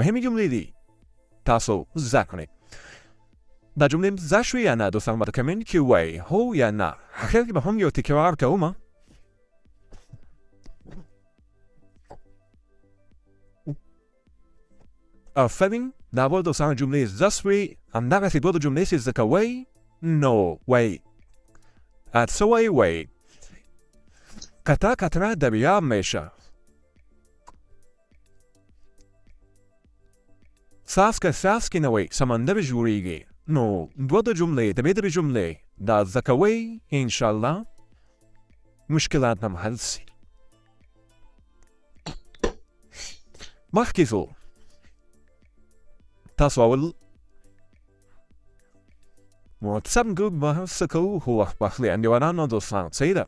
مهمی جملې دي تاسو زده کړئ. دا جملې زده شوې یا نه دوستان به د کمنټ کې وایي هو یا نه. اخر کې به هم یو تکرار کومه. آفرین دا به دوستان جملې زده شوې. همدغسې دوه جملې چې زده کوئ نو وایي څه وایي قطره قطره دریاب میشه. ساس که نوی سمندر جوړیږي. نو دوه جملې درې جملې دا زده کوئ انشاءالله مشکلات هم حل سي. مخکې ځو تاسو اول واتساپ ګروپ به څه کوو خو وخت پخلی انډیوالانو دوستانو صحیح ده.